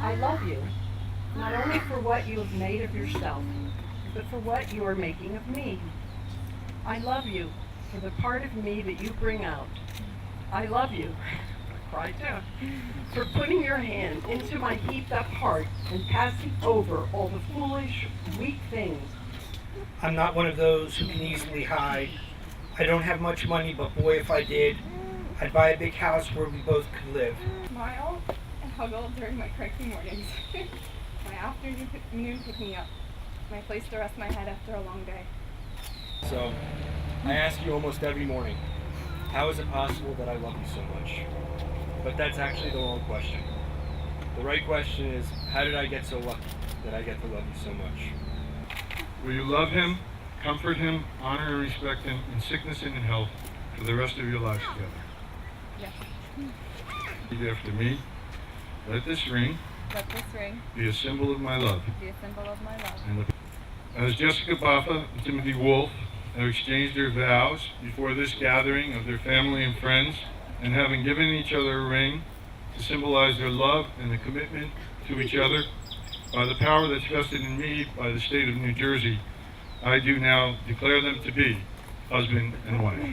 I love you, not only for what you have made of yourself, but for what you are making of me. I love you for the part of me that you bring out. I love you, I cry too, for putting your hand into my heaped up heart and passing over all the foolish, weak things. I'm not one of those who can easily hide. I don't have much money, but boy, if I did, I'd buy a big house where we both could live. Smile and huggle during my cranky mornings. My afternoon pick me up. My place to rest my head after a long day. So, I ask you almost every morning, how is it possible that I love you so much? But that's actually the wrong question. The right question is, how did I get so lucky that I get to love you so much? Will you love him, comfort him, honor and respect him in sickness and in health for the rest of your lives together? Yes. Repeat after me. Let this ring Let this ring be a symbol of my love. be a symbol of my love. And as Jessica Baffa and Timothy Wolf have exchanged their vows before this gathering of their family and friends, and having given each other a ring to symbolize their love and the commitment to each other, by the power that's vested in me by the state of New Jersey, I do now declare them to be husband and wife.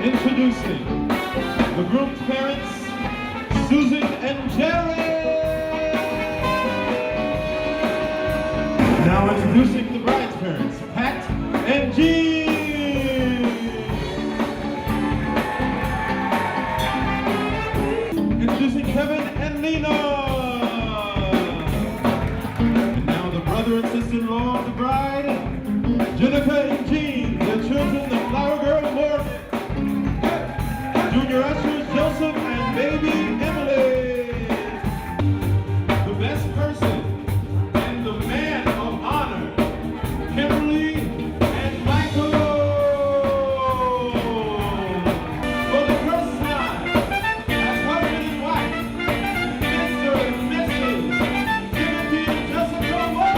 Introducing the groom's parents, Susan and Jerry. Now introducing the bride's parents, Pat and Jean. Introducing Kevin and Nina. And now the brother and sister-in-law of the bride, Jennifer and Jean, their children, the flower girl Morgan, junior ushers Joseph and baby Emily. The best person and the man of honor, Kimberly and Michael. For the first time, as husband and wife, Mr. and Mrs. Timothy and Jessica Wolf.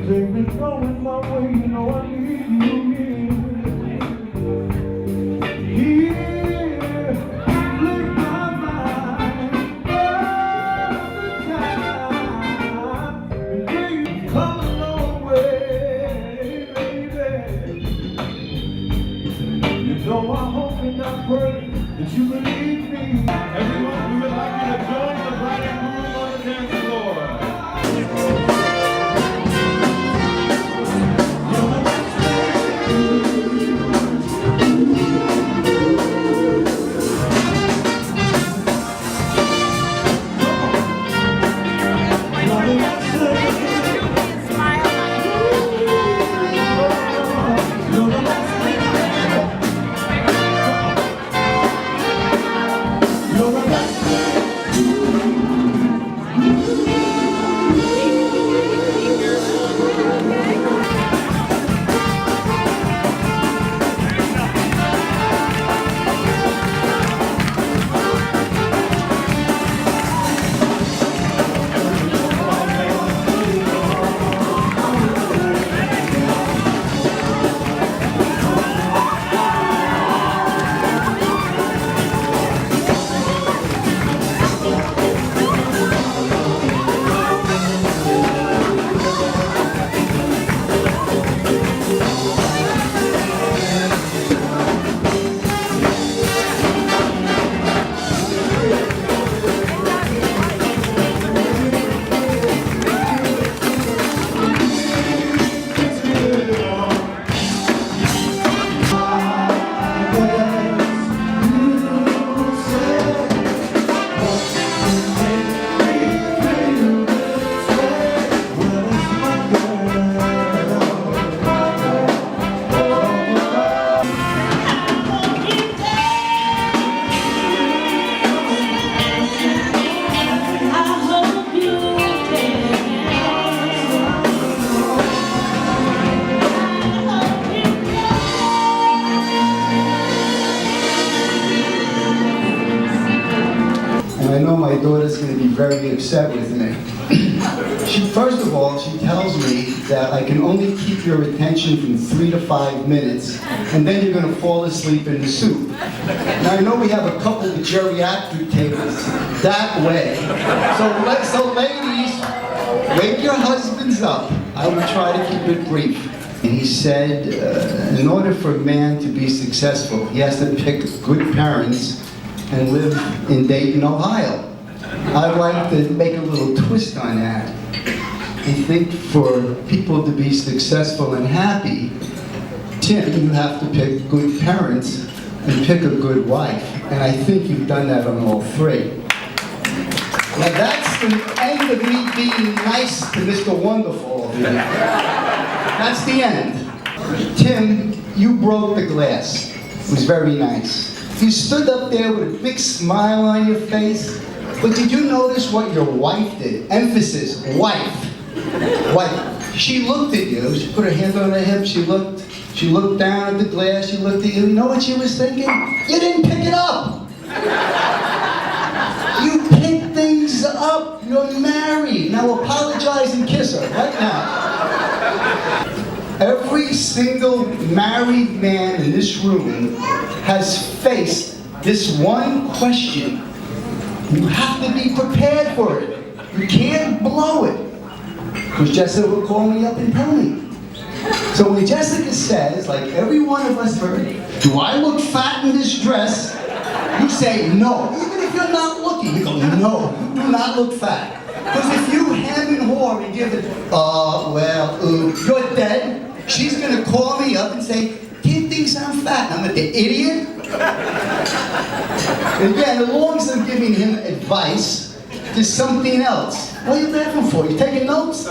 They've been going my way, you know I need you here. Lift my mind all the time. And you come a long way, baby. You know I hope and I pray that you believe me. Everyone, we would like you to join the bride and groom on the dance floor. You're the daughter's going to be very upset with me. First of all, she tells me that I can only keep your attention from 3 to 5 minutes, and then you're going to fall asleep in the soup. Now, I know we have a couple of geriatric tables that way. So ladies, wake your husbands up. I will try to keep it brief. And he said, in order for a man to be successful, he has to pick good parents and live in Dayton, Ohio. I'd like to make a little twist on that. I think for people to be successful and happy, Tim, you have to pick good parents and pick a good wife. And I think you've done that on all three. Now that's the end of me being nice to Mr. Wonderful over here. That's the end. Tim, you broke the glass. It was very nice. You stood up there with a big smile on your face. But did you notice what your wife did? Emphasis, wife. Wife. She looked at you. She put her hand on her hip. She looked down at the glass. She looked at you. You know what she was thinking? You didn't pick it up. You pick things up. You're married. Now apologize and kiss her right now. Every single married man in this room has faced this one question. You have to be prepared for it. You can't blow it. Because Jessica will call me up and tell me. So when Jessica says, like every one of us heard, do I look fat in this dress? You say no. Even if you're not looking, you go, no, you do not look fat. Because if you hem and haw and give it, you're dead, she's going to call me up and say, he thinks I'm fat. I'm like, the idiot? And again, as long as I'm giving him advice, there's something else. What are you laughing for? You taking notes?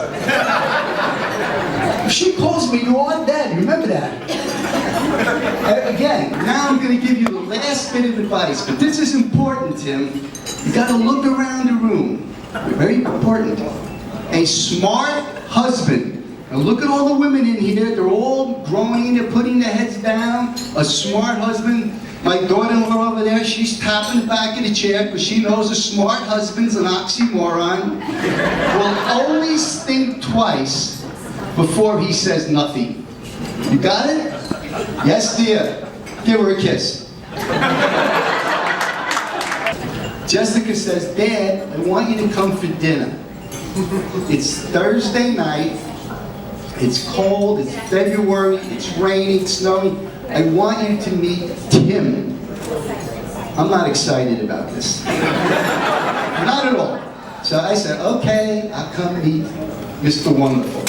If she calls me, you are dead. Remember that. Again, now I'm going to give you the last bit of advice, but this is important, Tim. You got to look around the room. Very important. A smart husband. Now look at all the women in here. They're all groaning. They're putting their heads down. A smart husband. My daughter-in-law over there, she's tapping the back of the chair because she knows a smart husband's an oxymoron. Will always think twice before he says nothing. You got it? Yes, dear. Give her a kiss. Jessica says, Dad, I want you to come for dinner. It's Thursday night. It's cold. It's February. It's raining, it's snowing. I want you to meet Tim. I'm not excited about this. Not at all. So I said, okay, I'll come meet Mr. Wonderful.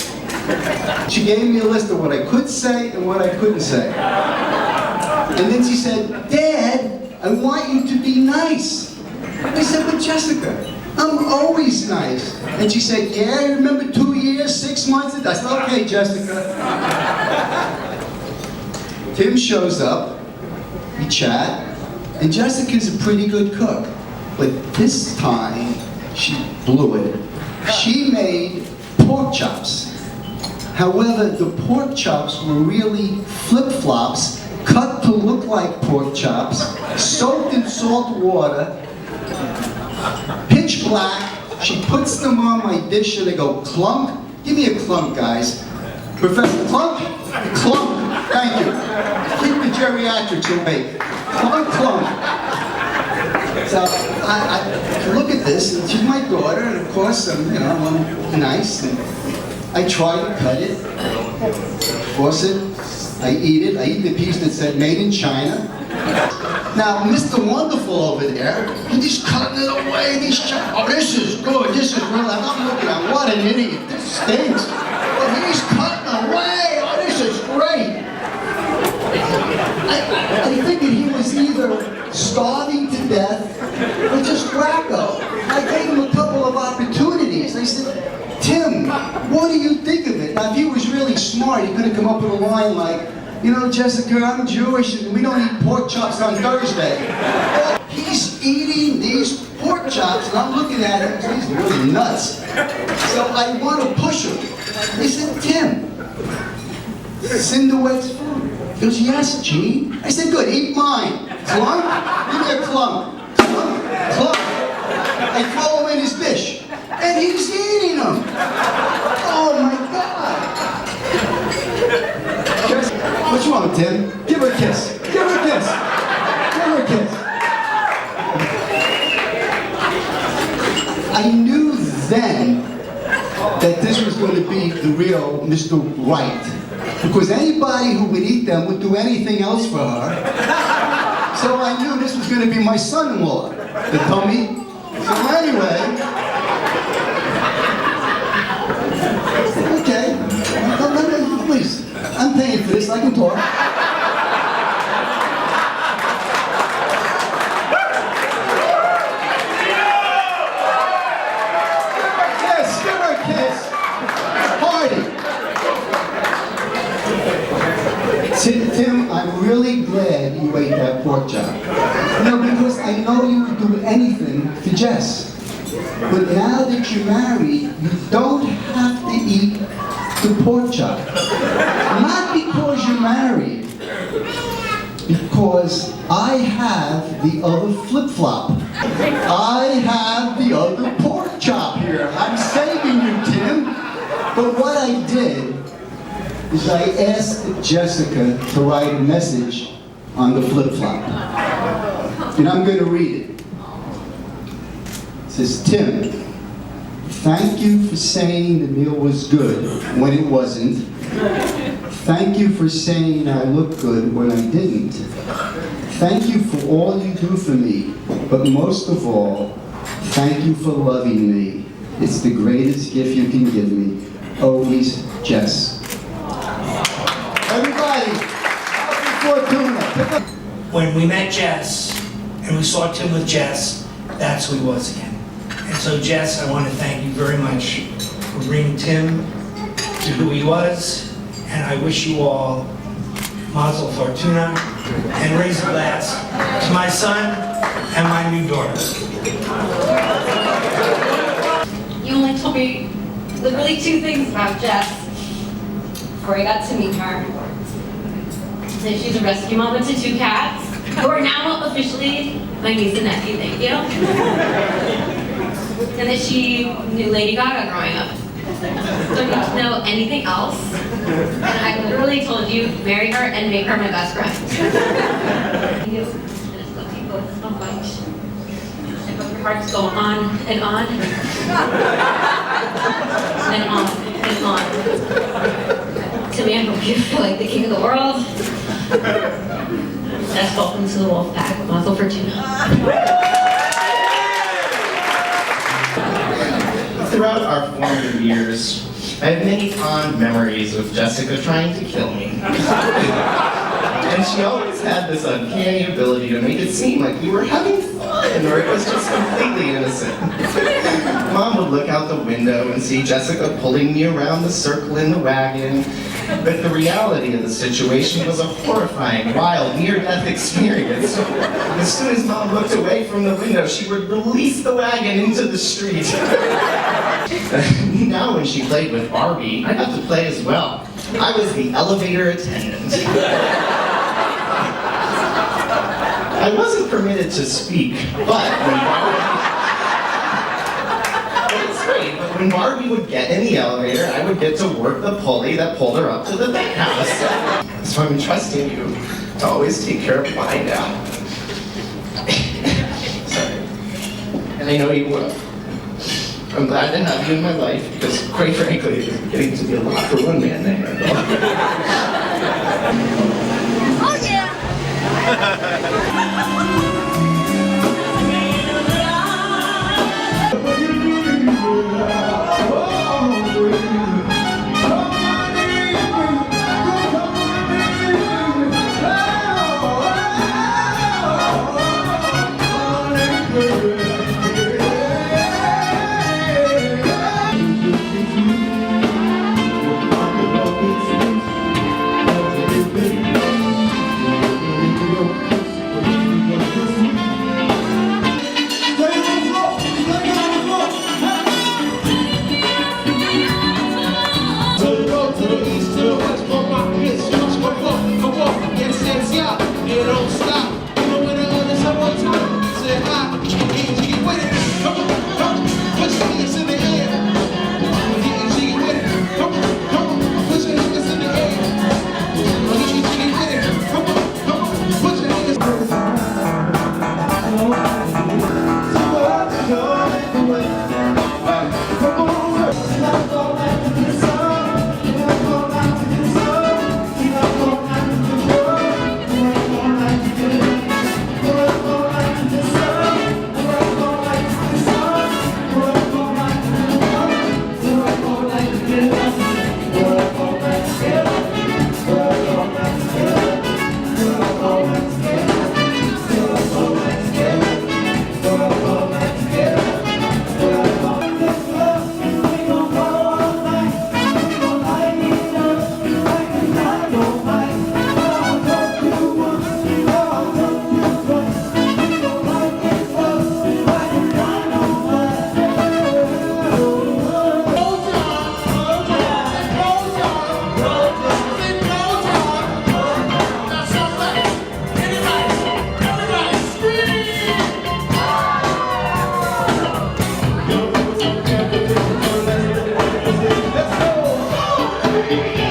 She gave me a list of what I could say and what I couldn't say. And then she said, Dad, I want you to be nice. I said, but Jessica, I'm always nice. And she said, yeah, you remember 2 years, 6 months? I said, okay, Jessica. Tim shows up, we chat, and Jessica's a pretty good cook. But this time, she blew it. She made pork chops. However, the pork chops were really flip-flops, cut to look like pork chops, soaked in salt water, pitch black. She puts them on my dish and they go clunk. Give me a clunk, guys. Professor Clunk? Clunk. Thank you. Keep the geriatrics awake. Clunk, clunk. So I look at this, and she's my daughter, and of course I'm nice. And I try to cut it, force it. I eat it. I eat the piece that said "Made in China." Now, Mr. Wonderful over there, he's cutting it away. He's oh, this is good. This is real. I'm looking at what an idiot. This stinks. But he's cutting away. Oh, this is great. I figured he was either starving to death or just wacko. I gave him a couple of opportunities. I said, Tim, what do you think of it? Now, if he was really smart, he could have come up with a line like, you know, Jessica, I'm Jewish and we don't eat pork chops on Thursday. He's eating these pork chops and I'm looking at him, he's really nuts. So I want to push him. I said, Tim, Cinderwett's food. He goes, yes, Gene. I said, good, eat mine. Clunk? Give me a clunk. Clunk, clunk. I throw him in his dish, and he's eating them. Oh my God! What's wrong, Tim? Give her a kiss. Give her a kiss. Give her a kiss. I knew then that this was going to be the real Mr. Right. Because anybody who would eat them would do anything else for her. So I knew this was going to be my son-in-law, the dummy. So anyway, okay, please, I'm paying for this, I can talk. Give her a kiss, Hardy. Tim, I'm really glad you ate that pork chop. No, because I know you would do anything for Jess. But now that you're married, you don't have to eat the pork chop. Not because you're married, because I have the other flip-flop. I have the other pork chop here. I'm saving you, Tim. But what I did is I asked Jessica to write a message on the flip-flop. And I'm going to read it. It says, Tim, thank you for saying the meal was good when it wasn't. Thank you for saying I look good when I didn't. Thank you for all you do for me. But most of all, thank you for loving me. It's the greatest gift you can give me. Always, Jess. Everybody, Fortuna. When we met Jess, and we saw Tim with Jess, that's who he was again. And so Jess, I want to thank you very much for bringing Tim to who he was, and I wish you all Mazel Fortuna, and raise a glass to my son and my new daughter. You only told me literally 2 things about Jess before I got to meet her. That she's a rescue mama to 2 cats, who are now officially my niece and nephew, thank you. And that she knew Lady Gaga growing up. Don't need to know anything else. And I literally told you, marry her and make her my best friend. You, and it's love you both so much. I hope your hearts go on and on. And on and on. To me, I hope you feel like the king of the world. That's welcome to the wolf pack. Mazel Fortuna. Throughout our formative years, I have many fond memories of Jessica trying to kill me. And she always had this uncanny ability to make it seem like we were having fun, or it was just completely innocent. Mom would look out the window and see Jessica pulling me around the circle in the wagon, but the reality of the situation was a horrifying, wild, near-death experience. As soon as Mom looked away from the window, she would release the wagon into the street. Now when she played with Barbie, I got to play as well. I was the elevator attendant. I wasn't permitted to speak, but when Barbie would get in the elevator, I would get to work the pulley that pulled her up to the penthouse. So I'm trusting you to always take care of mine now. Sorry. And I know you will. I'm glad to have you in my life because, quite frankly, it's getting to be a lot for one man to handle. Oh yeah! Thank you.